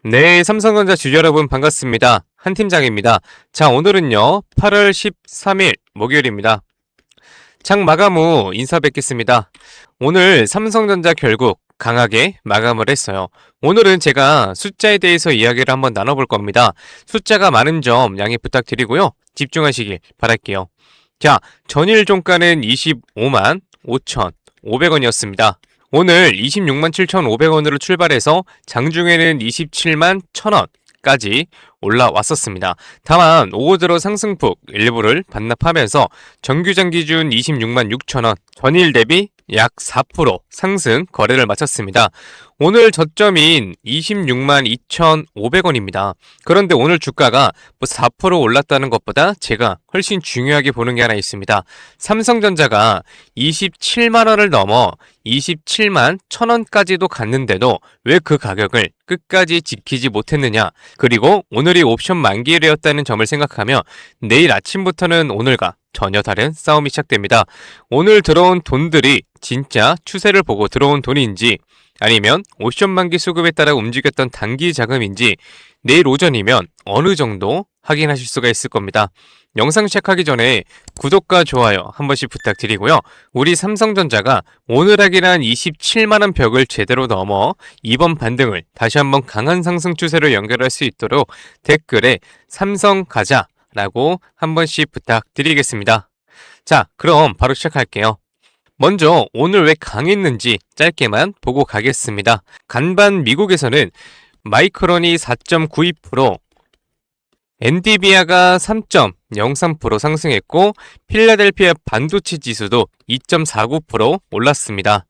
네, 삼성전자 주주 여러분 반갑습니다. 한 팀장입니다. 자, 오늘은요, 8월 13일 목요일입니다. 장 마감 후 인사 뵙겠습니다. 오늘 삼성전자 결국 강하게 마감을 했어요. 오늘은 제가 숫자에 대해서 이야기를 한번 나눠볼 겁니다. 숫자가 많은 점 양해 부탁드리고요. 집중하시길 바랄게요. 자, 전일 종가는 25만 5,500원이었습니다. 오늘 26만 7,500원으로 출발해서 장중에는 27만 1,000원까지 올라왔었습니다. 다만 오후 들어 상승폭 일부를 반납하면서 정규장 기준 26만 6,000원, 전일 대비 약 4% 상승 거래를 마쳤습니다. 오늘 저점인 26만 2,500원입니다. 그런데 오늘 주가가 4% 올랐다는 것보다 제가 훨씬 중요하게 보는 게 하나 있습니다. 삼성전자가 27만 원을 넘어 27만 1,000원까지도 갔는데도 왜 그 가격을 끝까지 지키지 못했느냐. 그리고 오늘이 옵션 만기일이었다는 점을 생각하며 내일 아침부터는 오늘과 전혀 다른 싸움이 시작됩니다. 오늘 들어온 돈들이 진짜 추세를 보고 들어온 돈인지 아니면 옵션 만기 수급에 따라 움직였던 단기 자금인지 내일 오전이면 어느 정도 확인하실 수가 있을 겁니다. 영상 시작하기 전에 구독과 좋아요 한 번씩 부탁드리고요. 우리 삼성전자가 오늘 하기란 27만원 벽을 제대로 넘어 이번 반등을 다시 한번 강한 상승 추세로 연결할 수 있도록 댓글에 삼성 가자 라고 한 번씩 부탁드리겠습니다. 자, 그럼 바로 시작할게요. 먼저 오늘 왜 강했는지 짧게만 보고 가겠습니다. 간반 미국에서는 마이크론이 4.92%, 엔비디아가 3.03% 상승했고 필라델피아 반도체 지수도 2.49% 올랐습니다.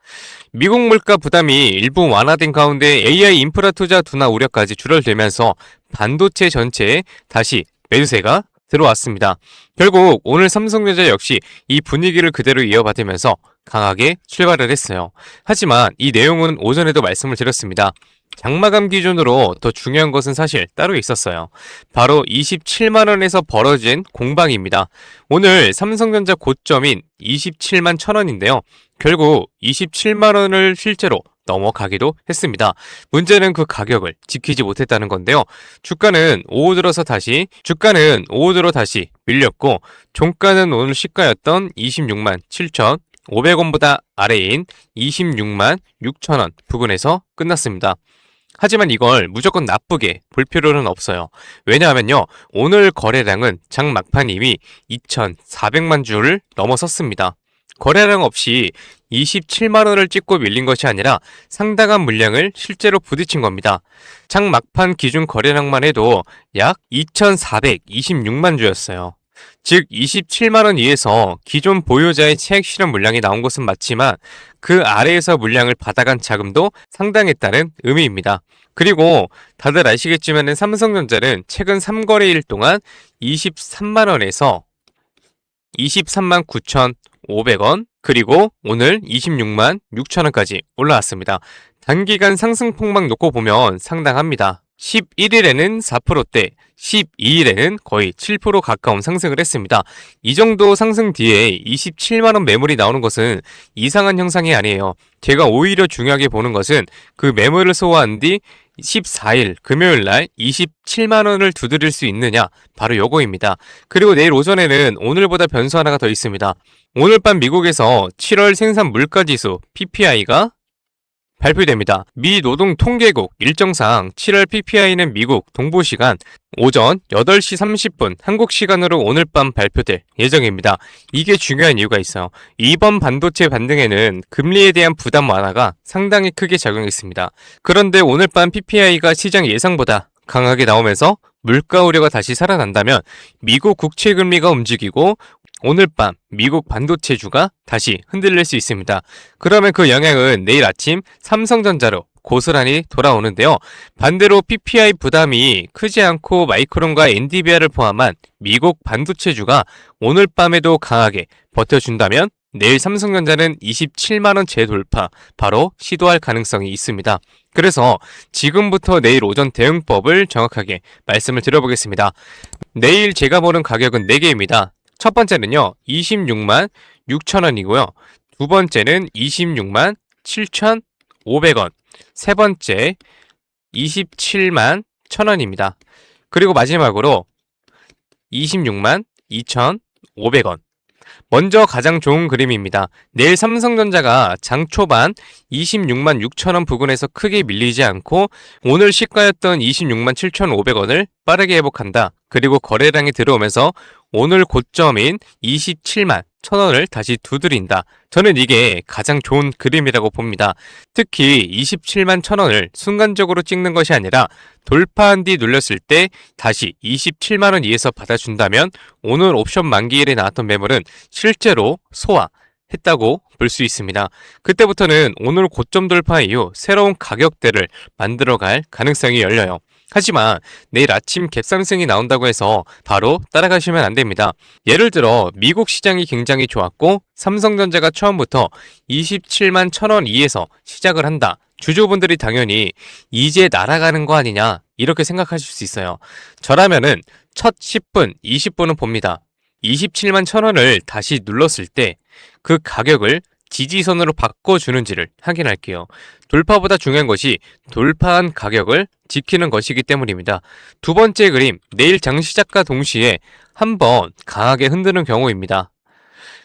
미국 물가 부담이 일부 완화된 가운데 AI 인프라 투자 둔화 우려까지 줄어들면서 반도체 전체에 다시 매수세가 들어왔습니다. 결국 오늘 삼성전자 역시 이 분위기를 그대로 이어받으면서 강하게 출발을 했어요. 하지만 이 내용은 오전에도 말씀을 드렸습니다. 장마감 기준으로 더 중요한 것은 사실 따로 있었어요. 바로 27만원에서 벌어진 공방입니다. 오늘 삼성전자 고점인 27만 1,000원인데요. 결국 27만원을 실제로 넘어가기도 했습니다. 문제는 그 가격을 지키지 못했다는 건데요. 주가는 오후 들어 다시 밀렸고 종가는 오늘 시가였던 26만 7,500원보다 아래인 26만 6천원 부근에서 끝났습니다. 하지만 이걸 무조건 나쁘게 볼 필요는 없어요. 왜냐하면요. 오늘 거래량은 장 막판 이미 2,400만 주를 넘어섰습니다. 거래량 없이 27만원을 찍고 밀린 것이 아니라 상당한 물량을 실제로 부딪힌 겁니다. 장 막판 기준 거래량만 해도 약 2,426만 주였어요. 즉 27만원 이에서 기존 보유자의 채액 실현 물량이 나온 것은 맞지만 그 아래에서 물량을 받아간 자금도 상당했다는 의미입니다. 그리고 다들 아시겠지만 삼성전자는 최근 3거래일 동안 23만원에서 23만 9,500원 그리고 오늘 26만 6천원까지 올라왔습니다. 단기간 상승폭만 놓고 보면 상당합니다. 11일에는 4%대, 12일에는 거의 7% 가까운 상승을 했습니다. 이 정도 상승 뒤에 27만원 매물이 나오는 것은 이상한 현상이 아니에요. 제가 오히려 중요하게 보는 것은 그 매물을 소화한 뒤 14일 금요일날 27만원을 두드릴 수 있느냐 바로 요거입니다. 그리고 내일 오전에는 오늘보다 변수 하나가 더 있습니다. 오늘 밤 미국에서 7월 생산 물가지수 PPI가 발표됩니다. 미 노동통계국 일정상 7월 PPI는 미국 동부시간 오전 8시 30분 한국 시간으로 오늘 밤 발표될 예정입니다. 이게 중요한 이유가 있어요. 이번 반도체 반등에는 금리에 대한 부담 완화가 상당히 크게 작용했습니다. 그런데 오늘 밤 PPI가 시장 예상보다 강하게 나오면서 물가 우려가 다시 살아난다면 미국 국채 금리가 움직이고 오늘 밤 미국 반도체주가 다시 흔들릴 수 있습니다. 그러면 그 영향은 내일 아침 삼성전자로 고스란히 돌아오는데요. 반대로 PPI 부담이 크지 않고 마이크론과 엔비디아를 포함한 미국 반도체주가 오늘 밤에도 강하게 버텨준다면 내일 삼성전자는 27만원 재돌파 바로 시도할 가능성이 있습니다. 그래서 지금부터 내일 오전 대응법을 정확하게 말씀을 드려보겠습니다. 내일 제가 보는 가격은 4개입니다. 첫 번째는요, 26만 6천원이고요. 두 번째는 26만 7,500원. 세 번째, 27만 1,000원입니다. 그리고 마지막으로 26만 2,500원. 먼저 가장 좋은 그림입니다. 내일 삼성전자가 장 초반 26만 6천원 부근에서 크게 밀리지 않고 오늘 시가였던 26만 7,500원을 빠르게 회복한다. 그리고 거래량이 들어오면서 오늘 고점인 27만 1,000원을 다시 두드린다. 저는 이게 가장 좋은 그림이라고 봅니다. 특히 27만 1,000원을 순간적으로 찍는 것이 아니라 돌파한 뒤 눌렸을 때 다시 27만원 이에서 받아준다면 오늘 옵션 만기일에 나왔던 매물은 실제로 소화했다고 볼 수 있습니다. 그때부터는 오늘 고점 돌파 이후 새로운 가격대를 만들어갈 가능성이 열려요. 하지만 내일 아침 갭상승이 나온다고 해서 바로 따라가시면 안 됩니다. 예를 들어 미국 시장이 굉장히 좋았고 삼성전자가 처음부터 27만 1,000원 이에서 시작을 한다. 주주분들이 당연히 이제 날아가는 거 아니냐 이렇게 생각하실 수 있어요. 저라면은 첫 10분, 20분은 봅니다. 27만 1,000원을 다시 눌렀을 때 그 가격을 지지선으로 바꿔주는지를 확인할게요. 돌파보다 중요한 것이 돌파한 가격을 지키는 것이기 때문입니다. 두 번째 그림, 내일 장 시작과 동시에 한번 강하게 흔드는 경우입니다.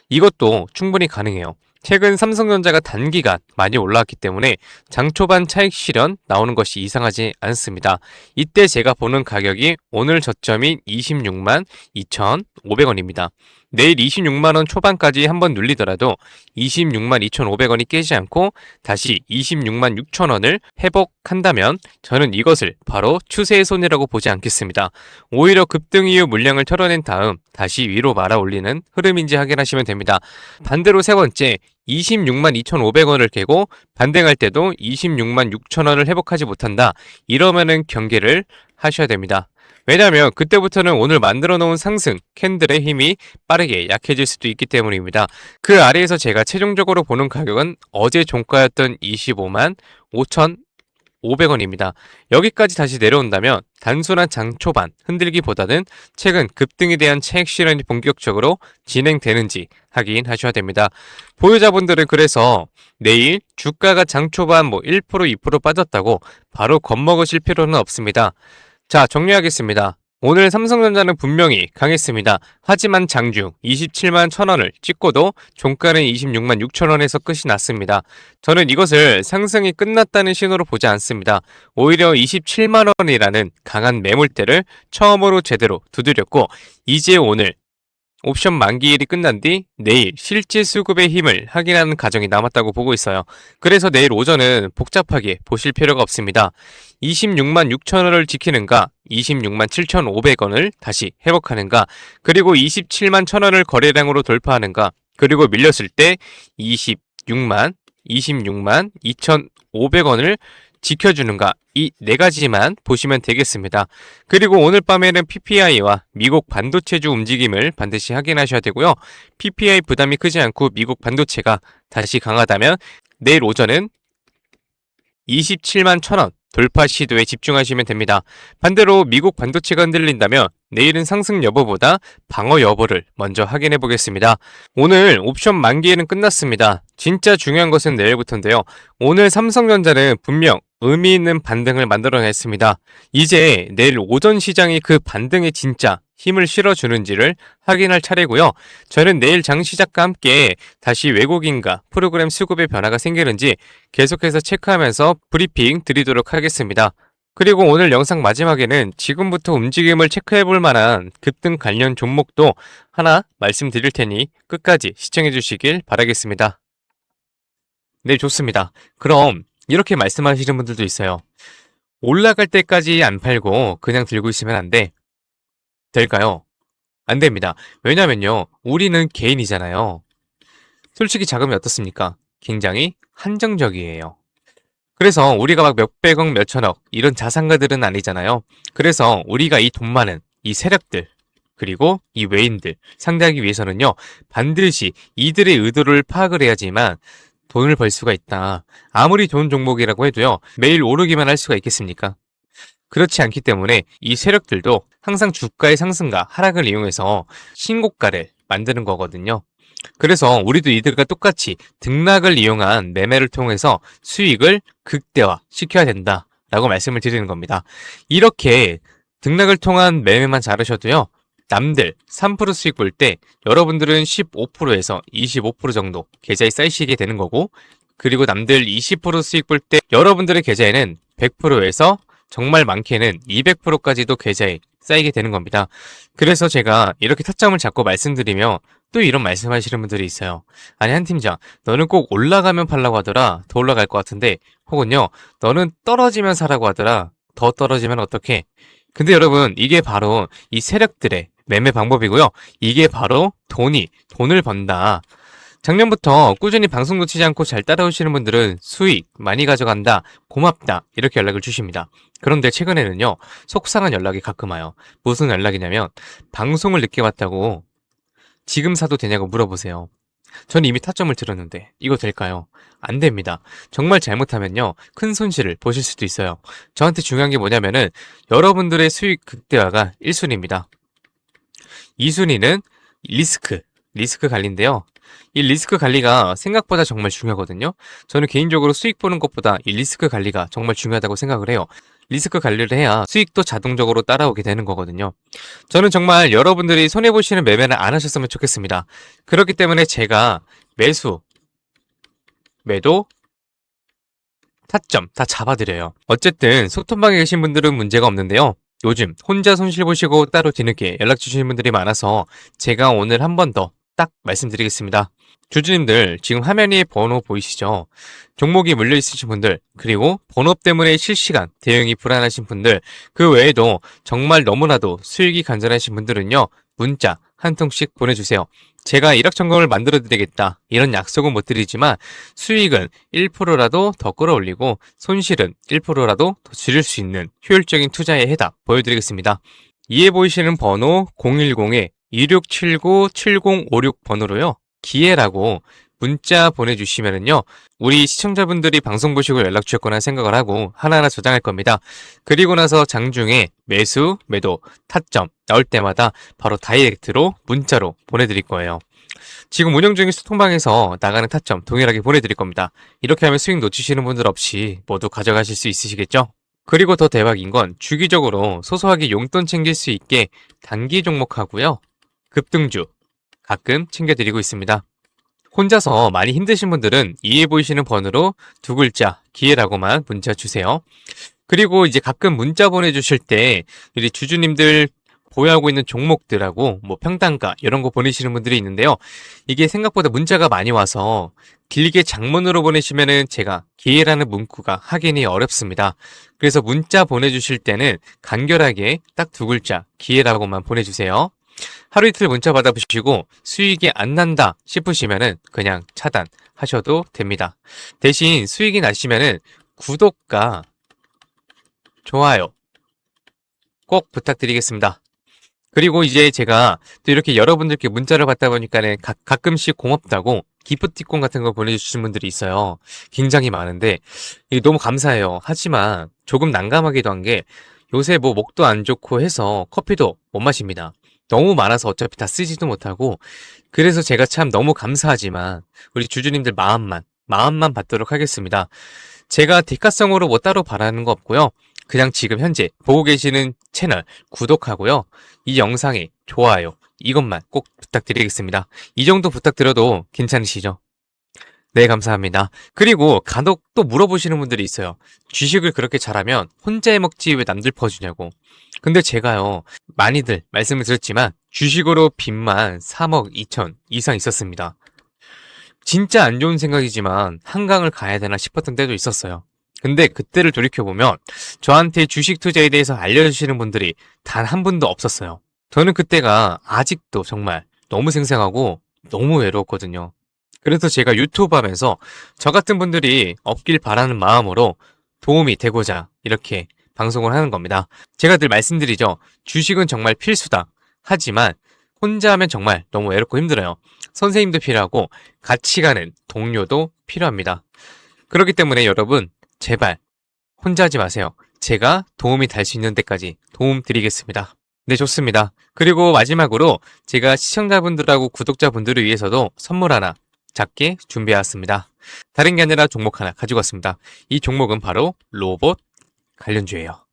이것도 충분히 가능해요. 최근 삼성전자가 단기간 많이 올라왔기 때문에 장 초반 차익 실현 나오는 것이 이상하지 않습니다. 이때 제가 보는 가격이 오늘 저점인 26만 2,500원입니다. 내일 26만원 초반까지 한번 눌리더라도 26만 2,500원이 깨지 않고 다시 26만 6천원을 회복한다면 저는 이것을 바로 추세의 손이라고 보지 않겠습니다. 오히려 급등 이후 물량을 털어낸 다음 다시 위로 말아 올리는 흐름인지 확인하시면 됩니다. 반대로 세 번째, 26만 2,500원을 깨고 반등할 때도 26만 6천원을 회복하지 못한다. 이러면은 경계를 하셔야 됩니다. 왜냐하면 그때부터는 오늘 만들어 놓은 상승 캔들의 힘이 빠르게 약해질 수도 있기 때문입니다. 그 아래에서 제가 최종적으로 보는 가격은 어제 종가였던 25만 5,500원입니다. 여기까지 다시 내려온다면 단순한 장 초반 흔들기보다는 최근 급등에 대한 차익 실현이 본격적으로 진행되는지 확인하셔야 됩니다. 보유자분들은 그래서 내일 주가가 장 초반 1%, 2% 빠졌다고 바로 겁먹으실 필요는 없습니다. 자, 정리하겠습니다. 오늘 삼성전자는 분명히 강했습니다. 하지만 장중 27만 1,000원을 찍고도 종가는 26만 6천원에서 끝이 났습니다. 저는 이것을 상승이 끝났다는 신호로 보지 않습니다. 오히려 27만 원이라는 강한 매물대를 처음으로 제대로 두드렸고 이제 오늘 옵션 만기일이 끝난 뒤 내일 실제 수급의 힘을 확인하는 과정이 남았다고 보고 있어요. 그래서 내일 오전은 복잡하게 보실 필요가 없습니다. 26만 6천원을 지키는가, 26만 7,500원을 다시 회복하는가, 그리고 27만 1,000원을 거래량으로 돌파하는가, 그리고 밀렸을 때 26만 2,500원을 지켜주는가, 이 네 가지만 보시면 되겠습니다. 그리고 오늘 밤에는 PPI와 미국 반도체주 움직임을 반드시 확인하셔야 되고요. PPI 부담이 크지 않고 미국 반도체가 다시 강하다면 내일 오전은 27만 1,000원 돌파 시도에 집중하시면 됩니다. 반대로 미국 반도체가 흔들린다면 내일은 상승 여부보다 방어 여부를 먼저 확인해 보겠습니다. 오늘 옵션 만기일은 끝났습니다. 진짜 중요한 것은 내일부터인데요. 오늘 삼성전자는 분명 의미 있는 반등을 만들어냈습니다. 이제 내일 오전 시장이 그 반등에 진짜 힘을 실어주는지를 확인할 차례고요. 저는 내일 장 시작과 함께 다시 외국인과 프로그램 수급의 변화가 생기는지 계속해서 체크하면서 브리핑 드리도록 하겠습니다. 그리고 오늘 영상 마지막에는 지금부터 움직임을 체크해 볼 만한 급등 관련 종목도 하나 말씀드릴 테니 끝까지 시청해 주시길 바라겠습니다. 네, 좋습니다. 그럼 이렇게 말씀하시는 분들도 있어요. 올라갈 때까지 안 팔고 그냥 들고 있으면 안 돼. 될까요? 안 됩니다. 왜냐면요, 우리는 개인이잖아요. 솔직히 자금이 어떻습니까? 굉장히 한정적이에요. 그래서 우리가 막 몇백억, 몇천억 이런 자산가들은 아니잖아요. 그래서 우리가 이 돈 많은 이 세력들 그리고 이 외인들 상대하기 위해서는요, 반드시 이들의 의도를 파악을 해야지만 돈을 벌 수가 있다. 아무리 좋은 종목이라고 해도요, 매일 오르기만 할 수가 있겠습니까? 그렇지 않기 때문에 이 세력들도 항상 주가의 상승과 하락을 이용해서 신고가를 만드는 거거든요. 그래서 우리도 이들과 똑같이 등락을 이용한 매매를 통해서 수익을 극대화 시켜야 된다 라고 말씀을 드리는 겁니다. 이렇게 등락을 통한 매매만 잘하셔도요. 남들 3% 수익 볼 때 여러분들은 15%에서 25% 정도 계좌에 쌓이시게 되는 거고, 그리고 남들 20% 수익 볼 때 여러분들의 계좌에는 100%에서 정말 많게는 200%까지도 계좌에 쌓이게 되는 겁니다. 그래서 제가 이렇게 타점을 잡고 말씀드리며 또 이런 말씀하시는 분들이 있어요. 아니, 한 팀장, 너는 꼭 올라가면 팔라고 하더라. 더 올라갈 것 같은데. 혹은요, 너는 떨어지면 사라고 하더라. 더 떨어지면 어떡해? 근데 여러분, 이게 바로 이 세력들의 매매 방법이고요. 이게 바로 돈을 번다. 작년부터 꾸준히 방송 놓치지 않고 잘 따라오시는 분들은 수익 많이 가져간다, 고맙다, 이렇게 연락을 주십니다. 그런데 최근에는요, 속상한 연락이 가끔 와요. 무슨 연락이냐면, 방송을 늦게 봤다고 지금 사도 되냐고 물어보세요. 전 이미 타점을 들었는데 이거 될까요? 안 됩니다. 정말 잘못하면요, 큰 손실을 보실 수도 있어요. 저한테 중요한 게 뭐냐면은 여러분들의 수익 극대화가 1순위입니다. 2순위는 리스크 관리인데요. 이 리스크 관리가 생각보다 정말 중요하거든요. 저는 개인적으로 수익 보는 것보다 이 리스크 관리가 정말 중요하다고 생각을 해요. 리스크 관리를 해야 수익도 자동적으로 따라오게 되는 거거든요. 저는 정말 여러분들이 손해보시는 매매는 안 하셨으면 좋겠습니다. 그렇기 때문에 제가 매수, 매도, 타점 다 잡아드려요. 어쨌든 소통방에 계신 분들은 문제가 없는데요. 요즘 혼자 손실 보시고 따로 뒤늦게 연락 주시는 분들이 많아서 제가 오늘 한 번 더 딱 말씀드리겠습니다. 주주님들, 지금 화면 위에 번호 보이시죠? 종목이 물려 있으신 분들, 그리고 번호 때문에 실시간 대응이 불안하신 분들, 그 외에도 정말 너무나도 수익이 간절하신 분들은요, 문자 한 통씩 보내주세요. 제가 일확천금을 만들어 드리겠다, 이런 약속은 못 드리지만 수익은 1%라도 더 끌어올리고 손실은 1%라도 더 줄일 수 있는 효율적인 투자의 해답 보여드리겠습니다. 이에 보이시는 번호 010-2679-7056 번호로요, 기회라고 문자 보내주시면은요, 우리 시청자분들이 방송 보시고 연락 주셨거나 생각을 하고 하나하나 저장할 겁니다. 그리고 나서 장중에 매수, 매도, 타점 나올 때마다 바로 다이렉트로 문자로 보내드릴 거예요. 지금 운영 중인 소통방에서 나가는 타점 동일하게 보내드릴 겁니다. 이렇게 하면 수익 놓치시는 분들 없이 모두 가져가실 수 있으시겠죠? 그리고 더 대박인 건 주기적으로 소소하게 용돈 챙길 수 있게 단기 종목하고요, 급등주 가끔 챙겨드리고 있습니다. 혼자서 많이 힘드신 분들은 이해 보이시는 번호로 두 글자 기회라고만 문자 주세요. 그리고 이제 가끔 문자 보내주실 때 우리 주주님들 보유하고 있는 종목들하고 뭐 평단가 이런 거 보내시는 분들이 있는데요. 이게 생각보다 문자가 많이 와서 길게 장문으로 보내시면은 제가 기회라는 문구가 확인이 어렵습니다. 그래서 문자 보내주실 때는 간결하게 딱 두 글자 기회라고만 보내주세요. 하루 이틀 문자 받아보시고 수익이 안 난다 싶으시면은 그냥 차단하셔도 됩니다. 대신 수익이 나시면은 구독과 좋아요 꼭 부탁드리겠습니다. 그리고 이제 제가 또 이렇게 여러분들께 문자를 받다 보니까는 가끔씩 고맙다고 기프티콘 같은 거 보내주신 분들이 있어요. 굉장히 많은데 이게 너무 감사해요. 하지만 조금 난감하기도 한 게 요새 뭐 목도 안 좋고 해서 커피도 못 마십니다. 너무 많아서 어차피 다 쓰지도 못하고, 그래서 제가 참 너무 감사하지만 우리 주주님들 마음만 받도록 하겠습니다. 제가 대가성으로 뭐 따로 바라는 거 없고요. 그냥 지금 현재 보고 계시는 채널 구독하고요, 이 영상에 좋아요 이것만 꼭 부탁드리겠습니다. 이 정도 부탁드려도 괜찮으시죠? 네, 감사합니다. 그리고 간혹 또 물어보시는 분들이 있어요. 주식을 그렇게 잘하면 혼자 해먹지 왜 남들 퍼주냐고. 근데 제가요, 많이들 말씀을 드렸지만 주식으로 빚만 3억 2천 이상 있었습니다. 진짜 안 좋은 생각이지만 한강을 가야 되나 싶었던 때도 있었어요. 근데 그때를 돌이켜보면 저한테 주식 투자에 대해서 알려주시는 분들이 단 한 분도 없었어요. 저는 그때가 아직도 정말 너무 생생하고 너무 외로웠거든요. 그래서 제가 유튜브 하면서 저 같은 분들이 없길 바라는 마음으로 도움이 되고자 이렇게 방송을 하는 겁니다. 제가 늘 말씀드리죠. 주식은 정말 필수다. 하지만 혼자 하면 정말 너무 외롭고 힘들어요. 선생님도 필요하고 같이 가는 동료도 필요합니다. 그렇기 때문에 여러분, 제발 혼자 하지 마세요. 제가 도움이 될 수 있는 데까지 도움 드리겠습니다. 네, 좋습니다. 그리고 마지막으로 제가 시청자분들하고 구독자분들을 위해서도 선물 하나 작게 준비해왔습니다. 다른 게 아니라 종목 하나 가지고 왔습니다. 이 종목은 바로 로봇 관련주예요.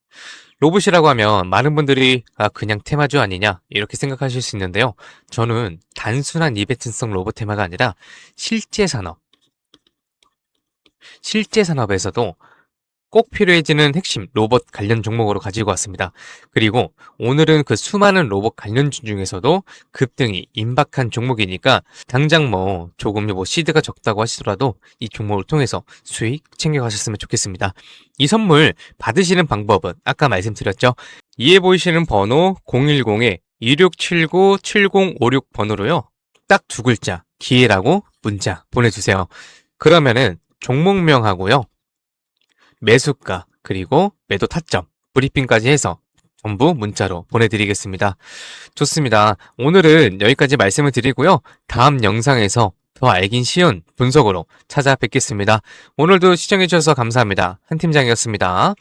로봇이라고 하면 많은 분들이 그냥 테마주 아니냐 이렇게 생각하실 수 있는데요. 저는 단순한 이벤트성 로봇 테마가 아니라 실제 산업에서도 꼭 필요해지는 핵심 로봇 관련 종목으로 가지고 왔습니다. 그리고 오늘은 그 수많은 로봇 관련주 중에서도 급등이 임박한 종목이니까 당장 조금 시드가 적다고 하시더라도 이 종목을 통해서 수익 챙겨가셨으면 좋겠습니다. 이 선물 받으시는 방법은 아까 말씀드렸죠. 이에 보이시는 번호 010-2679-7056 번호로요. 딱 두 글자 기회라고 문자 보내주세요. 그러면은 종목명하고요. 매수가 그리고 매도 타점 브리핑까지 해서 전부 문자로 보내드리겠습니다. 좋습니다. 오늘은 여기까지 말씀을 드리고요. 다음 영상에서 더 알긴 쉬운 분석으로 찾아뵙겠습니다. 오늘도 시청해주셔서 감사합니다. 한 팀장이었습니다.